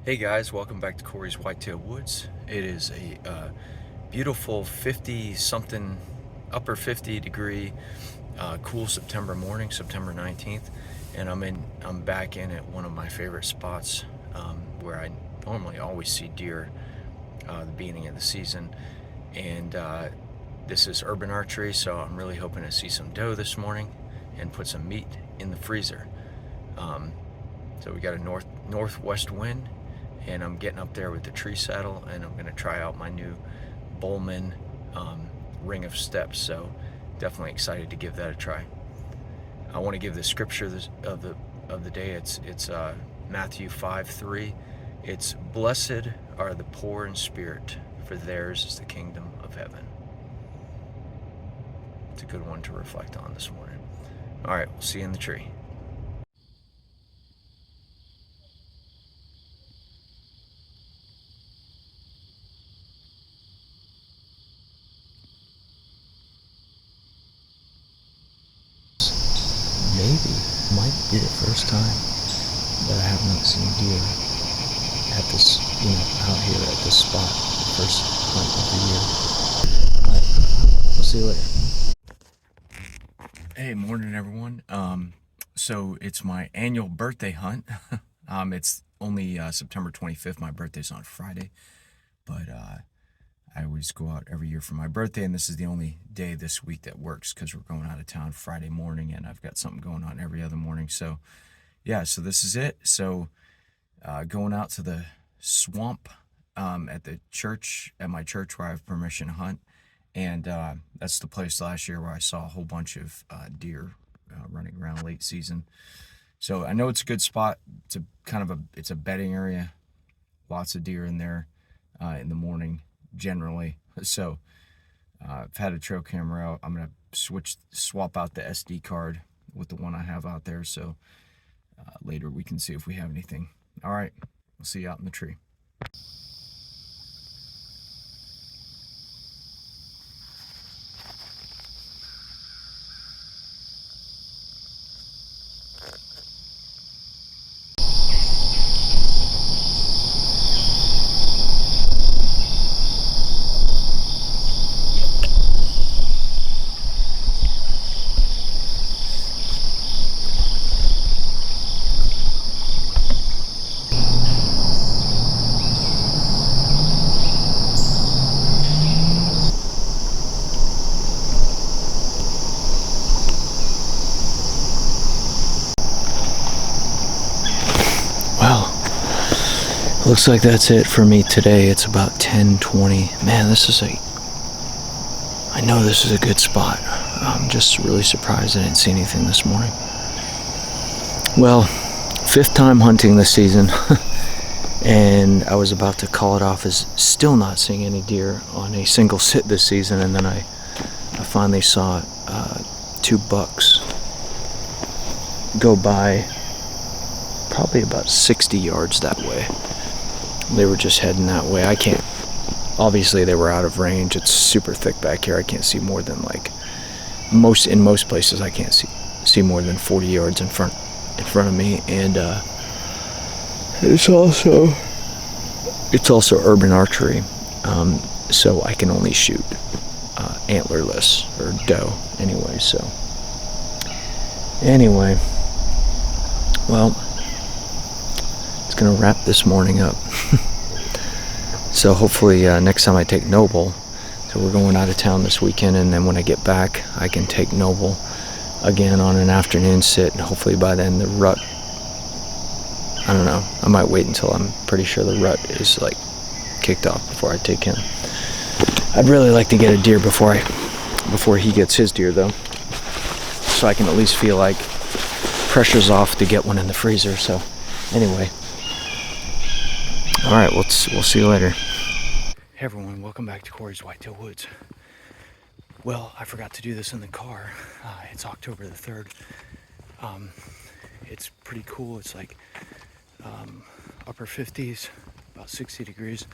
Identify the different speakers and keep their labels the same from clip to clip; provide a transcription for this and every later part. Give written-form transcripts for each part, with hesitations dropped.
Speaker 1: Hey guys, welcome back to Corey's Whitetail Woods. It is a beautiful 50 something, upper 50 degree, cool September morning, September 19th, and I'm back in at one of my favorite spots where I normally always see deer the beginning of the season, and this is urban archery, so I'm really hoping to see some doe this morning and put some meat in the freezer. So we got a northwest wind, and I'm getting up there with the tree saddle, and I'm going to try out my new Bowman ring of steps. So definitely excited to give that a try. I want to give the scripture of the day. It's Matthew 5:3. It's blessed are the poor in spirit, for theirs is the kingdom of heaven. It's a good one to reflect on this morning. All right, we'll see you in the tree.
Speaker 2: Maybe, might be the first time that I have not seen deer at this, out here at this spot. The first hunt of the year. Alright, we'll see you later.
Speaker 1: Hey, morning everyone. So it's my annual birthday hunt. It's only September 25th. My birthday's on Friday, but I always go out every year for my birthday, and this is the only day this week that works because we're going out of town Friday morning, and I've got something going on every other morning. So yeah, so this is it. So going out to the swamp at the church, at my church where I have permission to hunt, and that's the place last year where I saw a whole bunch of deer running around late season. So I know it's a good spot. It's a it's a bedding area, lots of deer in there in the morning generally. So I've had a trail camera out. I'm gonna swap out the SD card with the one I have out there, so later we can see if we have anything. All right, we'll see you out in the tree.
Speaker 2: Well, looks like that's it for me today. It's about 10:20. Man, I know this is a good spot. I'm just really surprised I didn't see anything this morning. Well, 5th time hunting this season. And I was about to call it off as still not seeing any deer on a single sit this season, and then I finally saw 2 bucks go by probably about 60 yards that way. They were just heading that way. Obviously they were out of range. It's super thick back here. I can't see more than in most places I can't see more than 40 yards in front of me, and it's also urban archery, so I can only shoot antlerless or doe anyway. So anyway, well, it's gonna wrap this morning up. So hopefully next time I take Noble, so we're going out of town this weekend, and then when I get back I can take Noble again on an afternoon sit, and hopefully by then the rut, I don't know, I might wait until I'm pretty sure the rut is kicked off before I take him. I'd really like to get a deer before he gets his deer though, so I can at least feel like pressure's off to get one in the freezer. So anyway, all right, we'll see you later. Hey everyone, welcome back to Corey's Whitetail Woods. Well, I forgot to do this in the car. It's October the 3rd. It's pretty cool. It's upper 50s, about 60 degrees,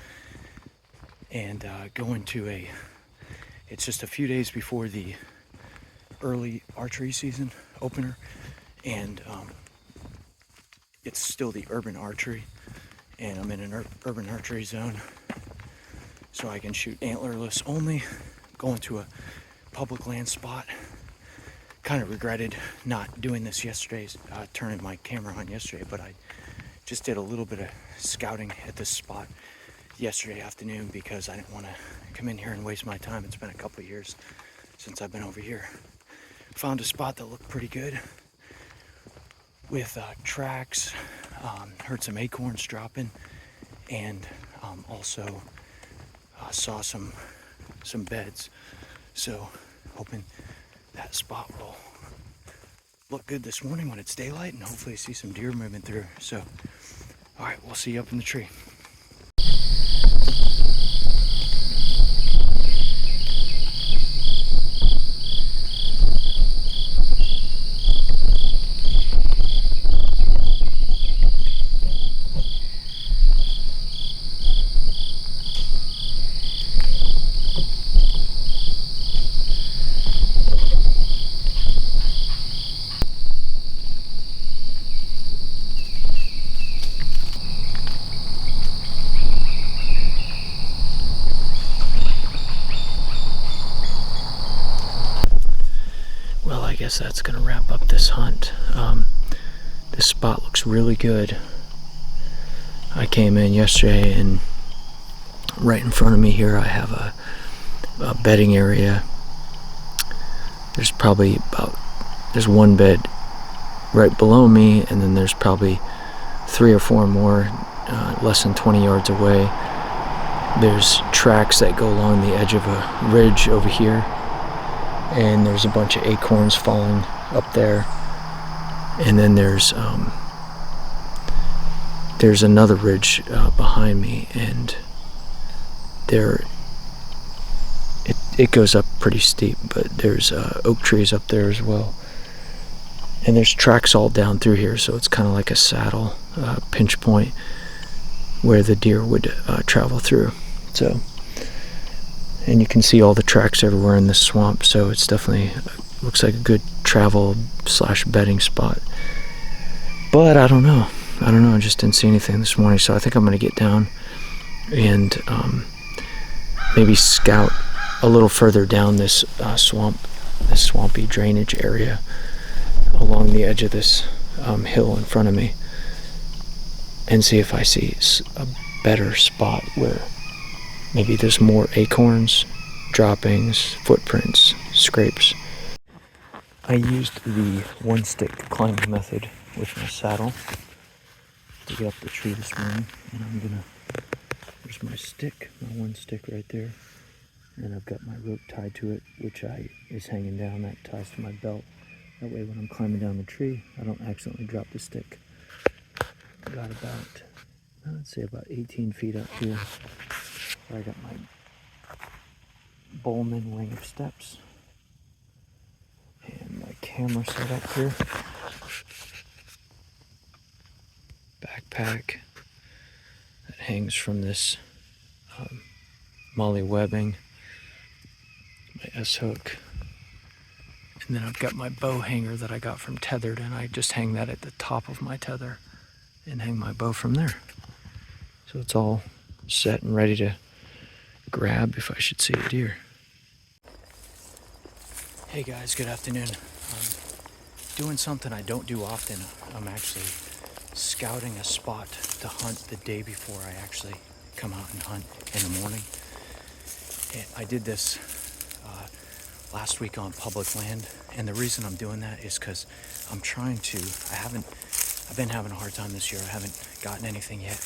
Speaker 2: and it's just a few days before the early archery season opener, and it's still the urban archery, and I'm in an urban archery zone, so I can shoot antlerless only. Going to a public land spot. Kind of regretted not doing this yesterday, turning my camera on yesterday, but I just did a little bit of scouting at this spot yesterday afternoon because I didn't want to come in here and waste my time. It's been a couple of years since I've been over here. Found a spot that looked pretty good with tracks, heard some acorns dropping, and also saw some beds. So hoping that spot will look good this morning when it's daylight, and hopefully see some deer moving through. So all right, we'll see you up in the tree. Well, I guess that's gonna wrap up this hunt. This spot looks really good. I came in yesterday, and right in front of me here I have a bedding area. There's one bed right below me, and then there's probably 3 or 4 more less than 20 yards away. There's tracks that go along the edge of a ridge over here, and there's a bunch of acorns falling up there. And then there's another ridge behind me, and it goes up pretty steep, but there's oak trees up there as well. And there's tracks all down through here, so it's kind of like a saddle pinch point where the deer would travel through. So, and you can see all the tracks everywhere in this swamp, so it's definitely looks like a good travel / bedding spot. But I don't know, I just didn't see anything this morning, so I think I'm going to get down and maybe scout a little further down this swampy drainage area along the edge of this hill in front of me, and see if I see a better spot where maybe there's more acorns, droppings, footprints, scrapes. I used the one stick climbing method with my saddle to get up the tree this morning, and there's my stick, my one stick right there, and I've got my rope tied to it, which is hanging down. That ties to my belt. That way when I'm climbing down the tree, I don't accidentally drop the stick. Got about, let's say about 18 feet up here, where I got my Bowman ring of steps and my camera set up here. Backpack that hangs from this molly webbing, my S-hook, and then I've got my bow hanger that I got from Tethrd, and I just hang that at the top of my tether and hang my bow from there. So it's all set and ready to grab if I should see a deer. Hey guys, good afternoon. Doing something I don't do often. I'm actually scouting a spot to hunt the day before I actually come out and hunt in the morning. And I did this last week on public land, and the reason I'm doing that is because I'm trying to, I've been having a hard time this year. I haven't gotten anything yet,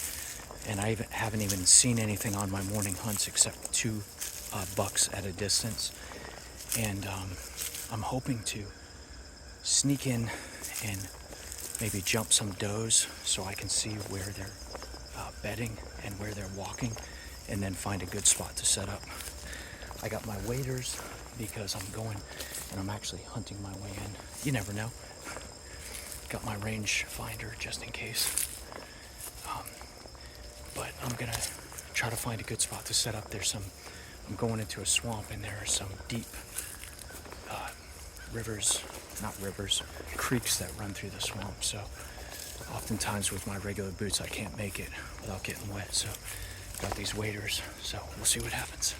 Speaker 2: and I haven't even seen anything on my morning hunts except 2 bucks at a distance. And I'm hoping to sneak in and maybe jump some does so I can see where they're bedding and where they're walking, and then find a good spot to set up. I got my waders because I'm going and I'm actually hunting my way in. You never know. Got my range finder just in case. But I'm gonna try to find a good spot to set up. I'm going into a swamp, and there are some deep creeks that run through the swamp. So oftentimes with my regular boots I can't make it without getting wet, so got these waders, so we'll see what happens.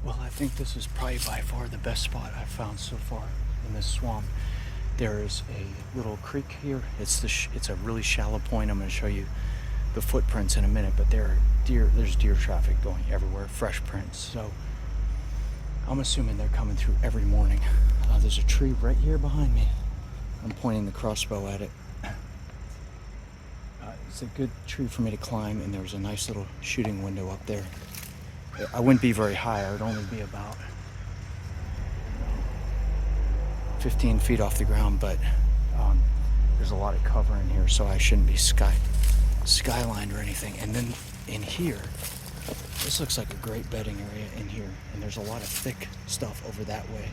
Speaker 2: Well, I think this is probably by far the best spot I've found so far in this swamp. There is a little creek here. It's a really shallow point. I'm going to show you the footprints in a minute, but there's deer traffic going everywhere, fresh prints. So I'm assuming they're coming through every morning. There's a tree right here behind me. I'm pointing the crossbow at it. It's a good tree for me to climb, and there's a nice little shooting window up there. I wouldn't be very high. I would only be about 15 feet off the ground, but there's a lot of cover in here, so I shouldn't be skylined or anything. And then in here, this looks like a great bedding area in here, and there's a lot of thick stuff over that way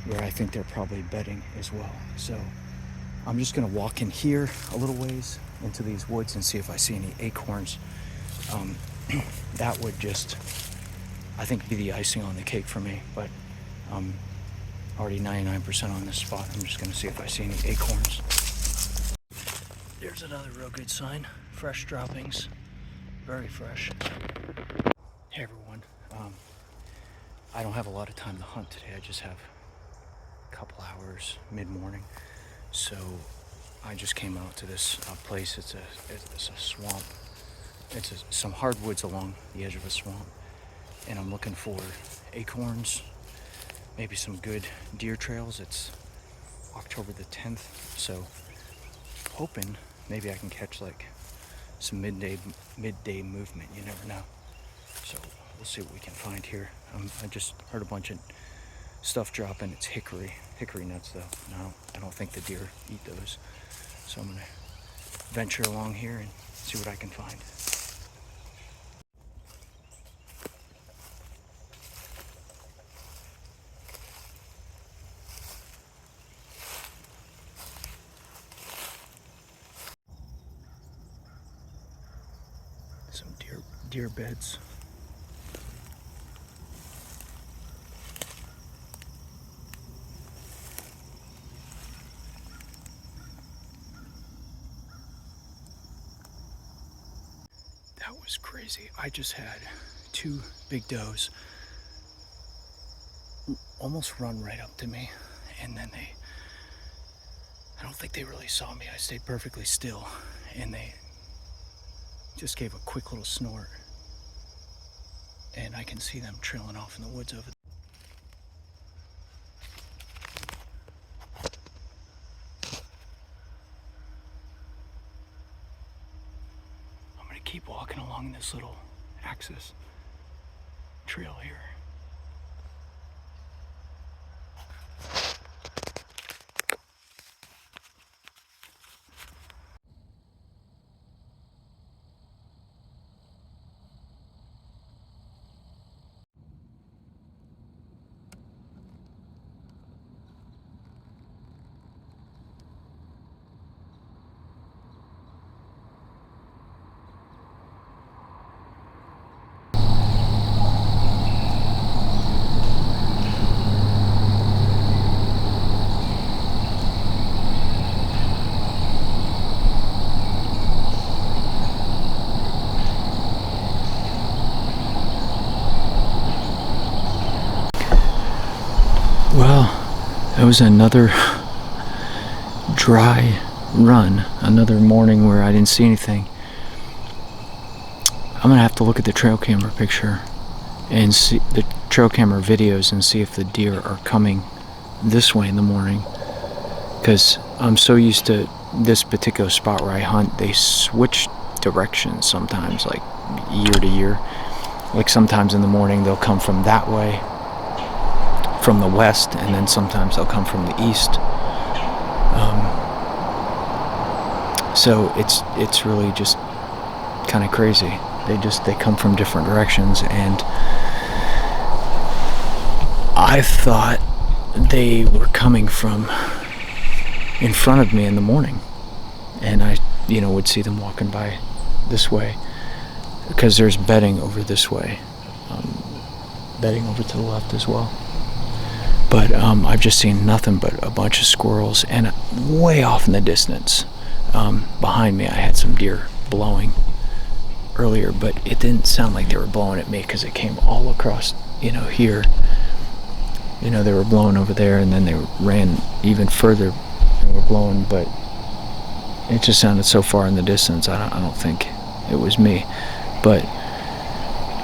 Speaker 2: where I think they're probably bedding as well. So I'm just gonna walk in here a little ways into these woods and see if I see any acorns. That would just, I think, be the icing on the cake for me, but I'm already 99% on this spot. I'm just gonna see if I see any acorns. There's another real good sign. Fresh droppings, very fresh. Hey everyone, I don't have a lot of time to hunt today. I just have a couple hours mid-morning. So I just came out to this place. It's a swamp. It's some hardwoods along the edge of a swamp, and I'm looking for acorns, maybe some good deer trails. It's October the 10th, so hoping maybe I can catch like some midday movement. You never know. So we'll see what we can find here. I just heard a bunch of stuff dropping. It's hickory nuts though. No, I don't think the deer eat those. So I'm gonna venture along here and see what I can find. Some deer beds. That was crazy. I just had two big does almost run right up to me, and then I don't think they really saw me. I stayed perfectly still, and they just gave a quick little snort, and I can see them trailing off in the woods over there. I'm gonna keep walking along this little access trail here. It was another dry run, another morning where I didn't see anything. I'm gonna have to look at the trail camera picture and see the trail camera videos and see if the deer are coming this way in the morning, because I'm so used to this particular spot where I hunt. They switch directions sometimes, like year to year. Like sometimes in the morning they'll come from that way, from the west, and then sometimes they'll come from the east. So it's really just kind of crazy. They come from different directions, and I thought they were coming from in front of me in the morning, and I would see them walking by this way, because there's bedding over this way, bedding over to the left as well. But I've just seen nothing but a bunch of squirrels, and way off in the distance, behind me I had some deer blowing earlier, but it didn't sound like they were blowing at me, because it came all across here. They were blowing over there, and then they ran even further and were blowing, but it just sounded so far in the distance. I don't think it was me, but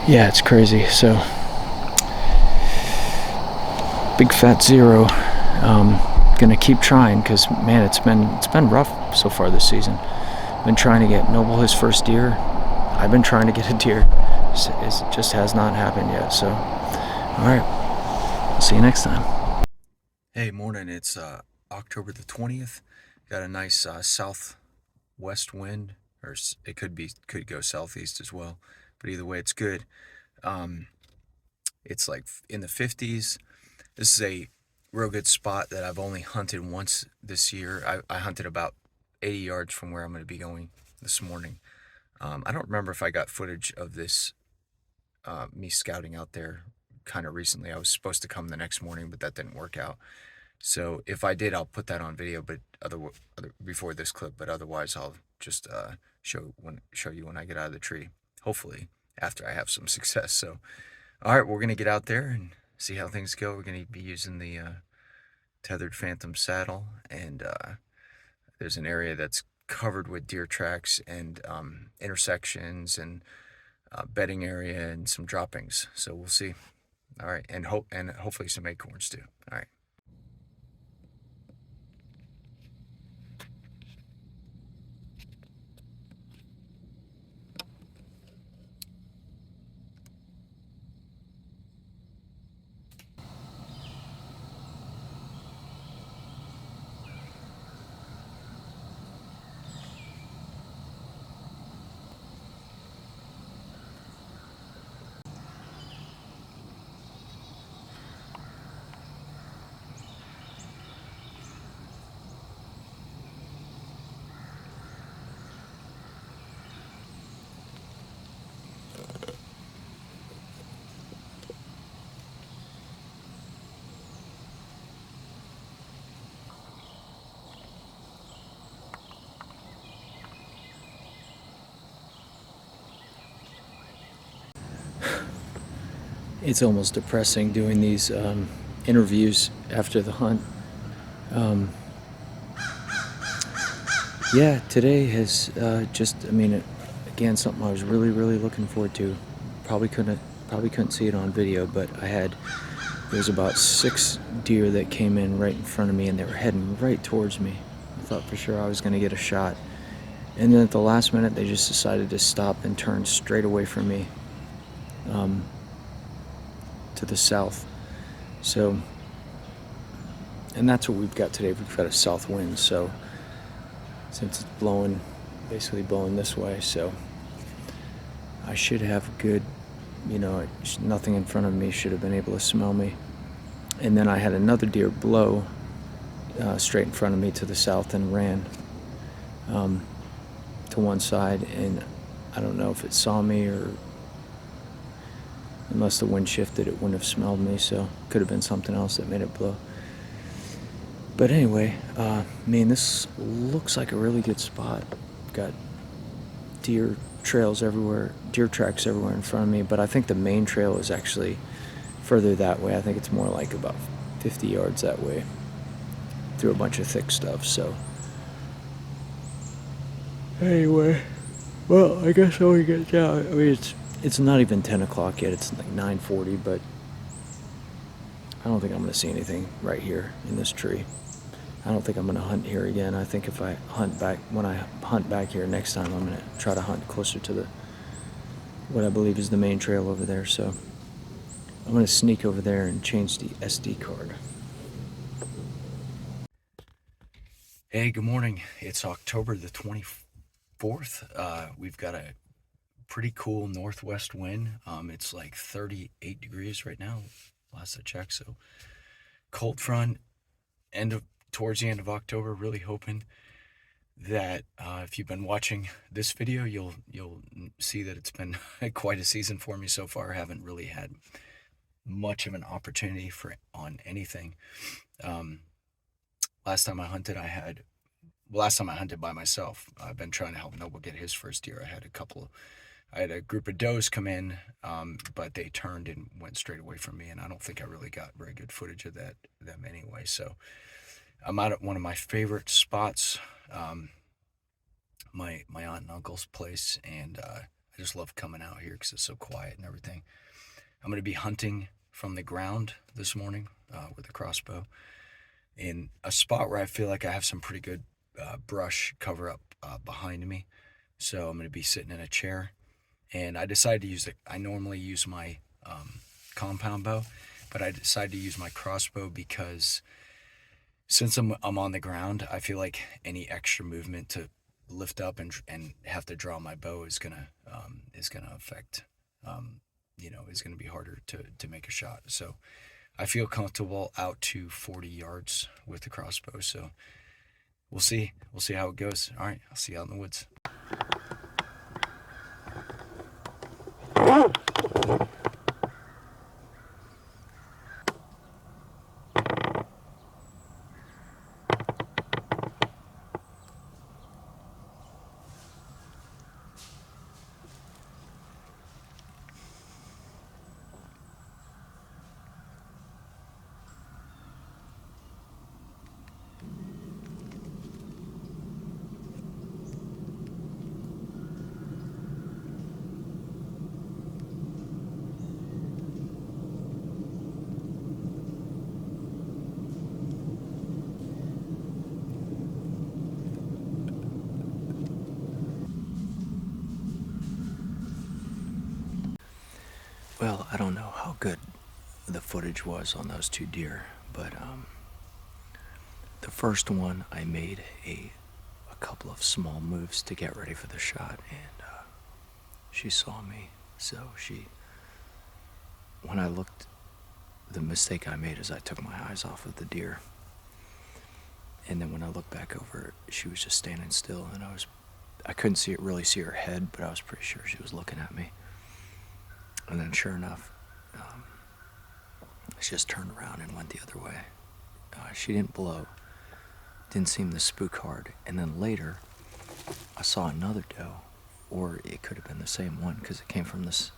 Speaker 2: yeah, it's crazy. So big fat zero. Gonna keep trying, because man, it's been rough so far this season. Been trying to get Noble his first deer. I've been trying to get a deer. It just has not happened yet. So all right, I'll see you next time.
Speaker 1: Hey, morning. It's October the 20th. Got a nice southwest wind, or it could go southeast as well, but either way, it's good. It's like in the 50s. This is a real good spot that I've only hunted once this year. I hunted about 80 yards from where I'm going to be going this morning. I don't remember if I got footage of this, me scouting out there kind of recently. I was supposed to come the next morning, but that didn't work out. So if I did, I'll put that on video, but before this clip. But otherwise, I'll just show you when I get out of the tree. Hopefully, after I have some success. So, all right, we're gonna get out there and see how things go. We're gonna be using the Tethrd Phantom saddle, and there's an area that's covered with deer tracks and intersections and bedding area and some droppings. So we'll see. All right, and hopefully some acorns too. All right.
Speaker 2: It's almost depressing doing these interviews after the hunt. Yeah, today has again, something I was really looking forward to. Probably couldn't see it on video, but there was about 6 deer that came in right in front of me, and they were heading right towards me. I thought for sure I was going to get a shot, and then at the last minute they just decided to stop and turn straight away from me, to the south. So, and that's what we've got today. We've got a south wind, so since it's basically blowing this way, so I should have good, nothing in front of me should have been able to smell me. And then I had another deer blow straight in front of me to the south and ran to one side, and I don't know if it saw me, or unless the wind shifted, it wouldn't have smelled me, so it could have been something else that made it blow. But anyway, this looks like a really good spot. Got deer tracks everywhere in front of me, but I think the main trail is actually further that way. I think it's more like about 50 yards that way. through a bunch of thick stuff. So anyway, well, I guess when we get down, I mean, it's not even 10 o'clock yet. It's like 9:40, but I don't think I'm going to see anything right here in this tree. I don't think I'm going to hunt here again. I think if I hunt back, when I hunt back here next time, I'm going to try to hunt closer to what I believe is the main trail over there. So I'm going to sneak over there and change the SD card.
Speaker 1: Hey, good morning. It's October the 24th. We've got a pretty cool northwest wind. It's like 38 degrees right now, last I checked. So cold front, towards the end of October. Really hoping that if you've been watching this video, you'll see that it's been quite a season for me so far. I haven't really had much of an opportunity on anything. Last time I hunted by myself. I've been trying to help Noble get his first deer. I had a group of does come in, but they turned and went straight away from me, and I don't think I really got very good footage of them anyway. So I'm out at one of my favorite spots, my aunt and uncle's place, and I just love coming out here because it's so quiet and everything. I'm going to be hunting from the ground this morning with a crossbow in a spot where I feel like I have some pretty good brush cover up behind me. So I'm going to be sitting in a chair, and I decided to use I normally use my compound bow, but I decided to use my crossbow because since I'm on the ground, I feel like any extra movement to lift up and have to draw my bow is gonna affect, is gonna be harder to make a shot. So I feel comfortable out to 40 yards with the crossbow. So we'll see how it goes. All right, I'll see you out in the woods.
Speaker 2: Well, I don't know how good the footage was on those two deer, but the first one I made a couple of small moves to get ready for the shot, and she saw me. So when I looked, the mistake I made is I took my eyes off of the deer, and then when I looked back over, she was just standing still, and I couldn't really see her head, but I was pretty sure she was looking at me. And then sure enough, she just turned around and went the other way. She didn't blow, didn't seem to spook hard. And then later, I saw another doe, or it could have been the same one because it came from this,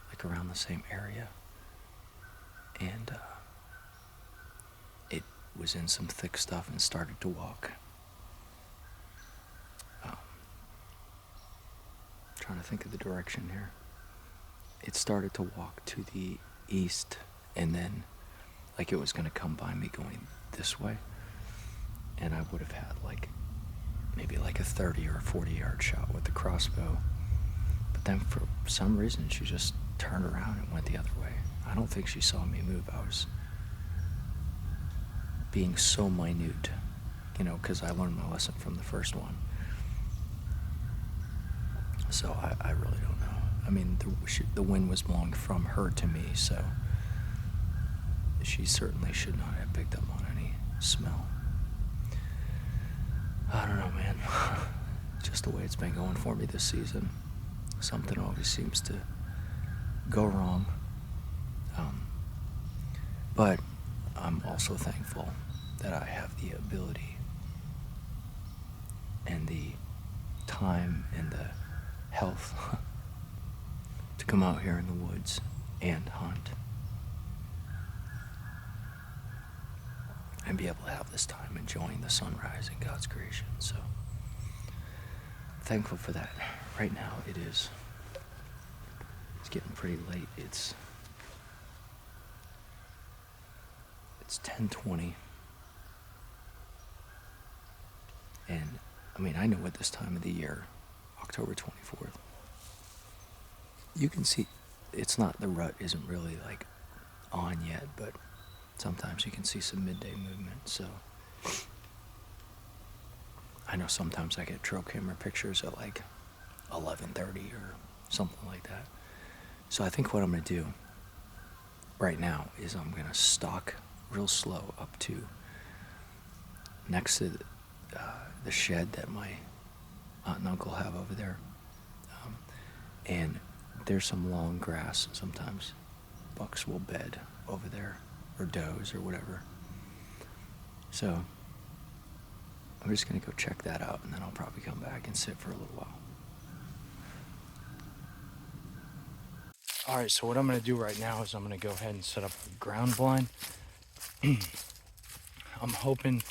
Speaker 2: like around the same area. And it was in some thick stuff and started to walk. Trying to think of the direction here. It started to walk to the east, and then like it was going to come by me going this way, and I would have had maybe a 30 or a 40 yard shot with the crossbow. But then for some reason she just turned around and went the other way. I don't think she saw me move. I was being so minute, because I learned my lesson from the first one. So I really don't know. I mean, the wind was blowing from her to me, so she certainly should not have picked up on any smell. I don't know, man. Just the way it's been going for me this season. Something always seems to go wrong. But I'm also thankful that I have the ability and the time and the health to come out here in the woods and hunt. and be able to have this time enjoying the sunrise and God's creation. So thankful for that. Right now it's getting pretty late. It's 10:20, and I mean, I know at this time of the year, October 24th, you can see it's not, the rut isn't really like on yet, but sometimes you can see some midday movement. So I know sometimes I get trail camera pictures at like 11:30 or something like that. So I think what I'm gonna do right now is I'm gonna stalk real slow up to next to the shed that my aunt and uncle have over there, and there's some long grass. Sometimes bucks will bed over there, or does, or whatever. So I'm just gonna go check that out, and then I'll probably come back and sit for a little while. All right, so what I'm gonna do right now is I'm gonna go ahead and set up a ground blind. I'm hoping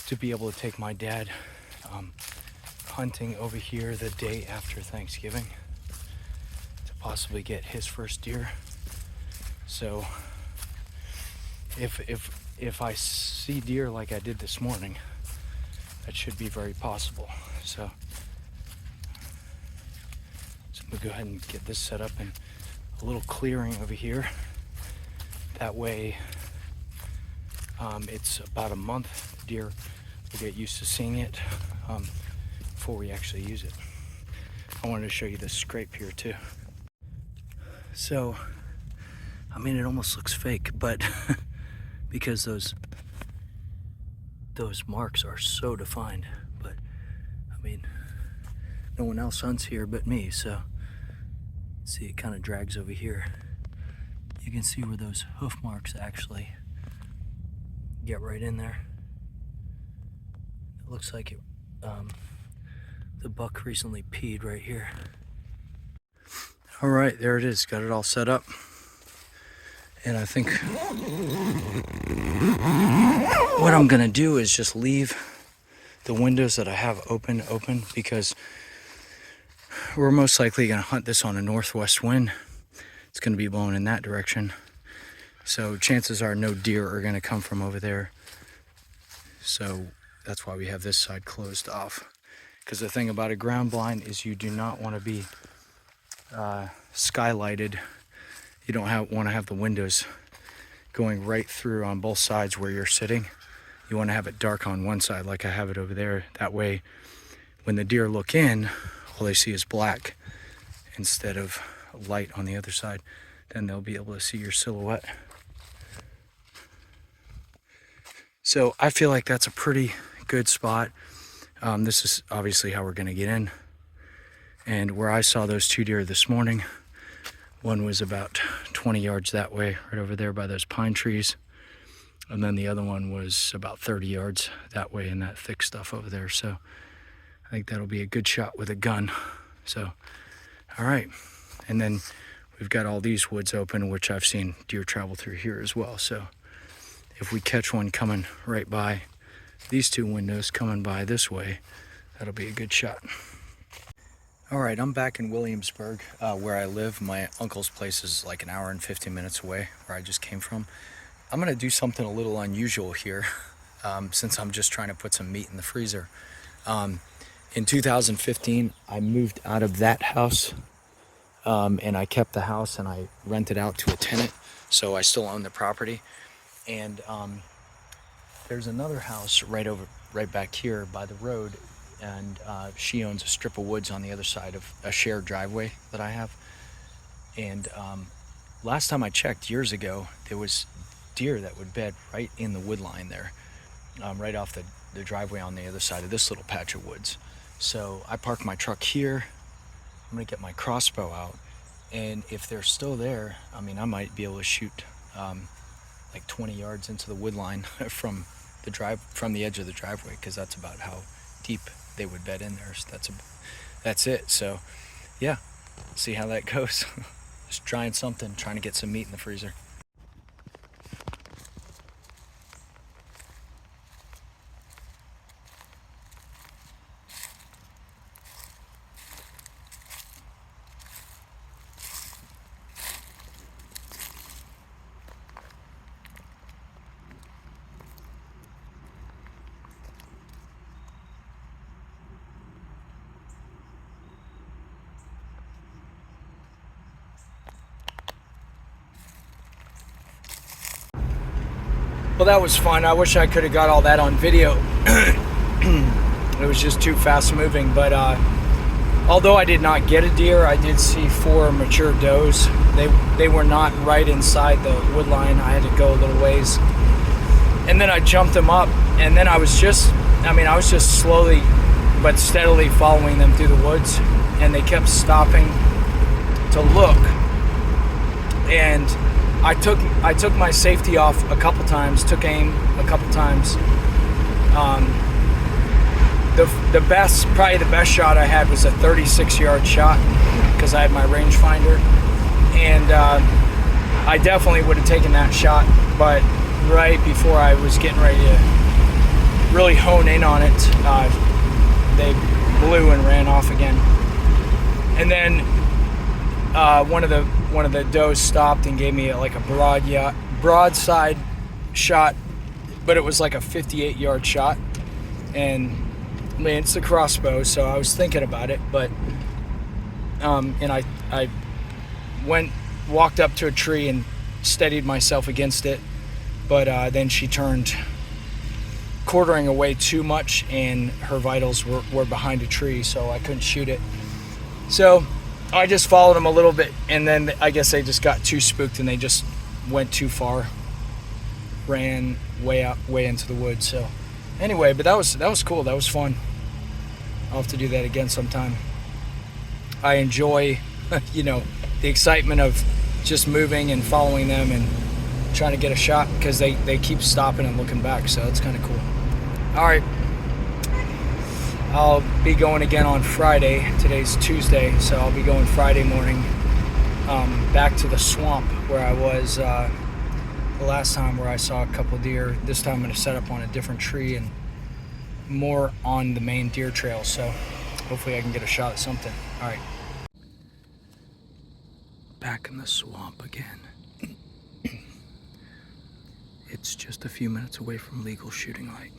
Speaker 2: to be able to take my dad hunting over here the day after Thanksgiving to possibly get his first deer. So if I see deer like I did this morning, that should be very possible. So I'm gonna go ahead and get this set up in a little clearing over here. That way it's about a month. The deer will get used to seeing it before we actually use it. I wanted to show you this scrape here too. So, I mean, it almost looks fake, but because those marks are so defined. But I mean, no one else hunts here but me, so see, it kind of drags over here. You can see where those hoof marks actually get right in there. It looks like it, the buck recently peed right here. All right, there it is. Got it all set up. And I think what I'm gonna do is just leave the windows that I have open because we're most likely gonna hunt this on a northwest wind. It's gonna be blowing in that direction. So chances are no deer are gonna come from over there. So that's why we have this side closed off. Because the thing about a ground blind is you do not want to be skylighted. You don't want to have the windows going right through on both sides where you're sitting. You want to have it dark on one side like I have it over there. That way when the deer look in, all they see is black instead of light on the other side. Then they'll be able to see your silhouette. So I feel like that's a pretty good spot. This is obviously how we're gonna get in. And where I saw those two deer this morning, one was about 20 yards that way, right over there by those pine trees. And then the other one was about 30 yards that way in that thick stuff over there. So I think that'll be a good shot with a gun. So, all right. And then we've got all these woods open, which I've seen deer travel through here as well. So if we catch one coming right by these two windows coming by this way, that'll be a good shot. All right, I'm back in Williamsburg, where I live. My uncle's place is like an hour and 15 minutes away, where I just came from. I'm gonna do something a little unusual here, since I'm just trying to put some meat in the freezer. In 2015, I moved out of that house, and I kept the house and I rented out to a tenant, so I still own the property. And there's another house right back here by the road, and she owns a strip of woods on the other side of a shared driveway that I have. And last time I checked years ago, there was deer that would bed right in the wood line there, right off the driveway on the other side of this little patch of woods. So I parked my truck here. I'm gonna get my crossbow out, and if they're still there, I mean, I might be able to shoot like 20 yards into the wood line from the edge of the driveway, because that's about how deep they would bed in there. So that's it. So yeah, see how that goes. Just trying to get some meat in the freezer.
Speaker 3: Well, that was fun. I wish I could have got all that on video. It was just too fast moving. But although I did not get a deer, I did see 4 mature does. They were not right inside the wood line. I had to go a little ways. And then I jumped them up, and then I was just slowly but steadily following them through the woods, and they kept stopping to look. And I took my safety off a couple times, took aim a couple times. Probably the best shot I had was a 36-yard shot because I had my rangefinder, and I definitely would have taken that shot, but right before I was getting ready to really hone in on it, they blew and ran off again. And then one of the does stopped and gave me a broadside shot, but it was like a 58-yard shot. And I mean, it's a crossbow, so I was thinking about it, but and I walked up to a tree and steadied myself against it, but then she turned quartering away too much, and her vitals were behind a tree, so I couldn't shoot it. So I just followed them a little bit, and then I guess they just got too spooked and they just went too far, ran way into the woods. So anyway, but that was cool. That was fun. I'll have to do that again sometime. I enjoy, the excitement of just moving and following them and trying to get a shot, because they keep stopping and looking back, so it's kind of cool. All right, I'll be going again on Friday. Today's Tuesday, so I'll be going Friday morning back to the swamp where I was the last time, where I saw a couple deer. This time I'm going to set up on a different tree and more on the main deer trail, so hopefully I can get a shot at something. All right, back in the swamp again. It's just a few minutes away from legal shooting light.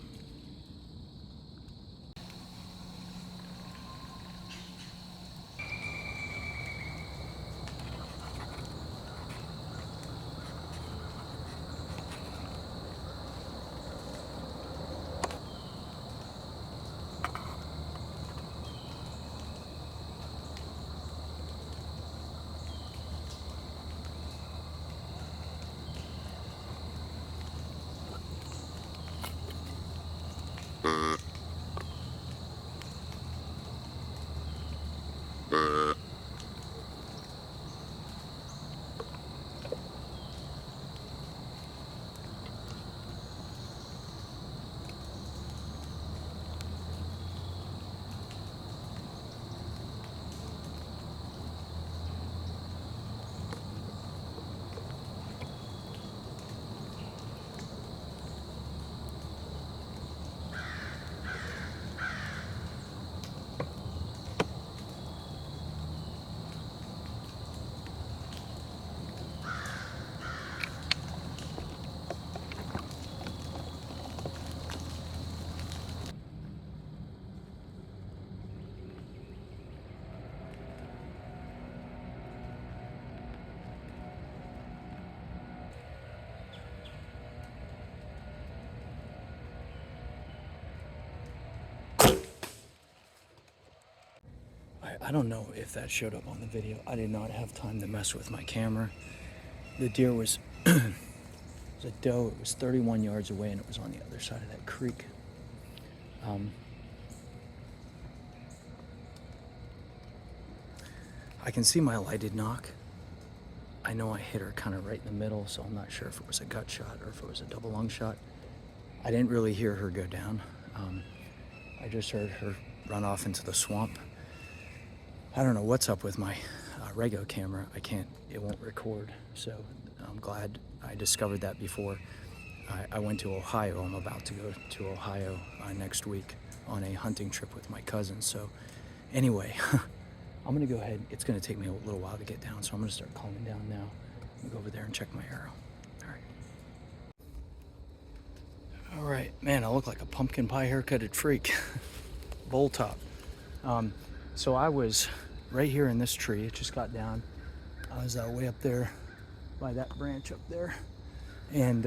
Speaker 3: I don't know if that showed up on the video. I did not have time to mess with my camera. The deer was, it was a doe. It was 31 yards away, and it was on the other side of that creek. I can see my lighted knock. I know I hit her kind of right in the middle, so I'm not sure if it was a gut shot or if it was a double lung shot. I didn't really hear her go down. I just heard her run off into the swamp. I don't know what's up with my Rego camera. It won't record, so I'm glad I discovered that before. I went to Ohio. I'm about to go to Ohio next week on a hunting trip with my cousins. So anyway, I'm gonna go ahead. It's gonna take me a little while to get down, so I'm gonna start calming down now. I'm gonna go over there and check my arrow. All right, man, I look like a pumpkin pie haircutted freak. Bowl top. So I was right here in this tree. It just got down. I was way up there by that branch up there, and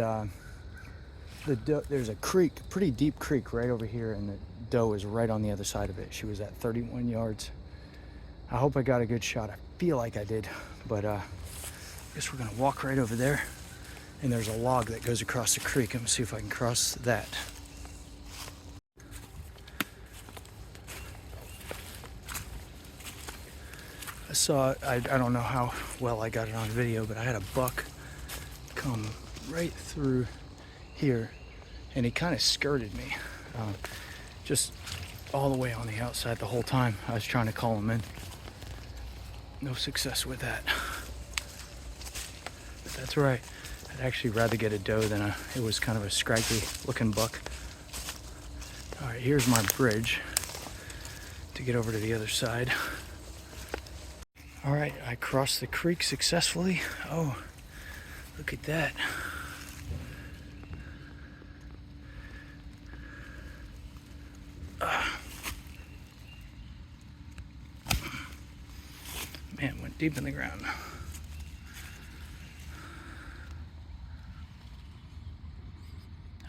Speaker 3: there's a creek, pretty deep creek right over here, and the doe is right on the other side of it. She was at 31 yards. I hope I got a good shot. I feel like I did, but I guess we're gonna walk right over there, and there's a log that goes across the creek. I'm gonna see if I can cross that. I don't know how well I got it on video, but I had a buck come right through here, and he kind of skirted me, just all the way on the outside the whole time. I was trying to call him in. No success with that. But that's right. I'd actually rather get a doe than it was kind of a scraggly looking buck. All right, here's my bridge to get over to the other side. All right, I crossed the creek successfully. Oh, look at that. Man, went deep in the ground.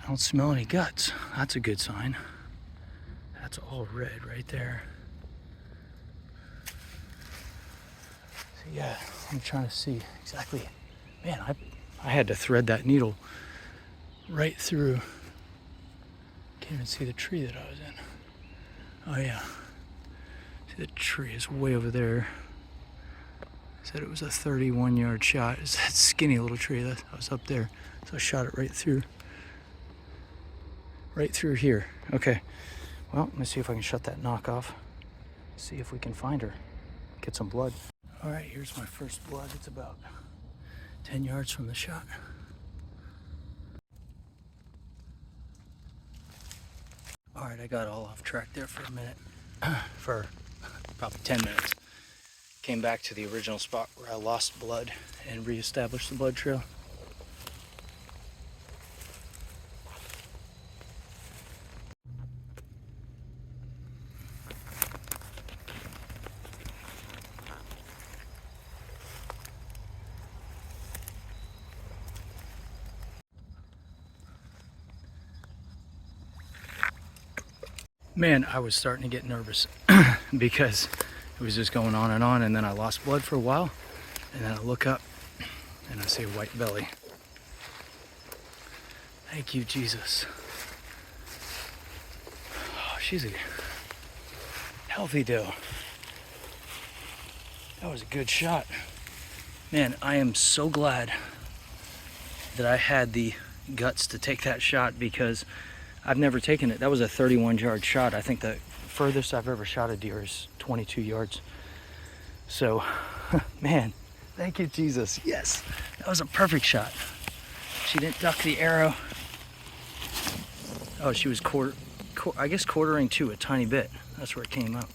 Speaker 3: I don't smell any guts. That's a good sign. That's all red right there. So yeah, I'm trying to see exactly. Man, I had to thread that needle right through. Can't even see the tree that I was in. Oh yeah. See, the tree is way over there. Said it was a 31-yard shot. It's that skinny little tree that I was up there. So I shot it right through here. Okay. Well, let me see if I can shut that knock off. See if we can find her. Get some blood. All right, here's my first blood. It's about 10 yards from the shot. All right, I got all off track there for a minute. For probably 10 minutes. Came back to the original spot where I lost blood and reestablished the blood trail. Man, I was starting to get nervous because it was just going on, and then I lost blood for a while, and then I look up and I see a white belly. Thank you, Jesus. Oh, she's a healthy doe. That was a good shot. Man, I am so glad that I had the guts to take that shot, because I've never taken it. That was a 31-yard shot. I think the furthest I've ever shot a deer is 22 yards. So, man, thank you, Jesus. Yes, that was a perfect shot. She didn't duck the arrow. Oh, she was I guess quartering to a tiny bit. That's where it came out.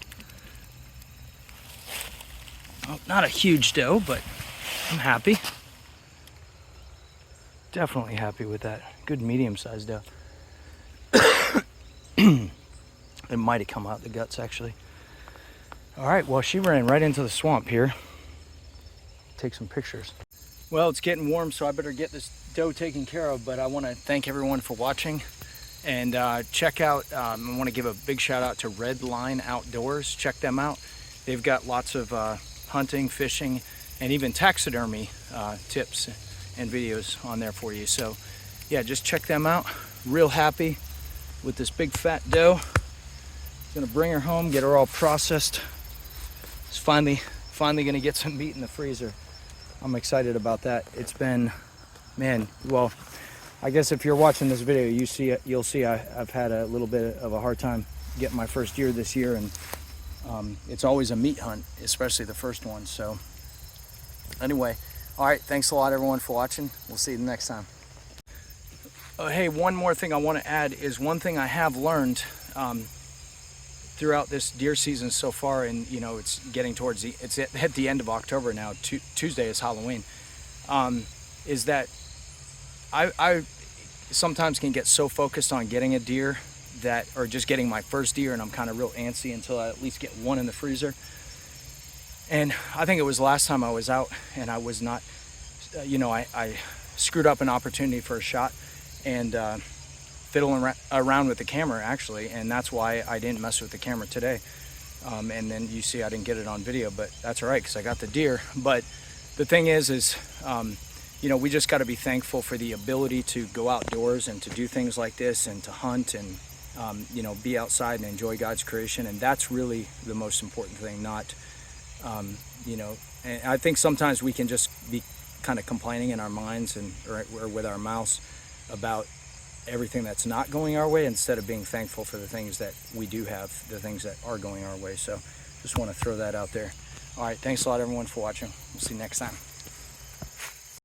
Speaker 3: Oh, not a huge doe, but I'm happy. Definitely happy with that. Good medium-sized doe. It might have come out the guts, actually. All right, well, she ran right into the swamp here. Take some pictures. Well, it's getting warm, so I better get this doe taken care of, but I want to thank everyone for watching. And check out, I want to give a big shout out to Redline Outdoors. Check them out. They've got lots of hunting, fishing, and even taxidermy tips and videos on there for you. So yeah, just check them out. Real happy with this big fat doe. Gonna bring her home, get her all processed. It's finally gonna get some meat in the freezer. I'm excited about that. It's been, man, well, I guess if you're watching this video, you'll see I've had a little bit of a hard time getting my first deer this year, and it's always a meat hunt, especially the first one. So anyway, all right, thanks a lot everyone for watching. We'll see you the next time. Hey, one more thing I want to add is one thing I have learned throughout this deer season so far, and you know, it's getting towards it's at the end of October now. Tuesday is Halloween. Is that I sometimes can get so focused on getting a deer or just getting my first deer, and I'm kind of real antsy until I at least get one in the freezer. And I think it was last time I was out and I was not, I screwed up an opportunity for a shot, and fiddling around with the camera actually, and that's why I didn't mess with the camera today. And then you see I didn't get it on video, but that's all right because I got the deer. But the thing is you know, we just got to be thankful for the ability to go outdoors and to do things like this and to hunt and you know, be outside and enjoy God's creation. And that's really the most important thing, not you know, and I think sometimes we can just be kind of complaining in our minds and or with our mouths about everything that's not going our way instead of being thankful for the things that we do have, the things that are going our way. So just want to throw that out there. All right, thanks a lot everyone for watching. We'll see you next time.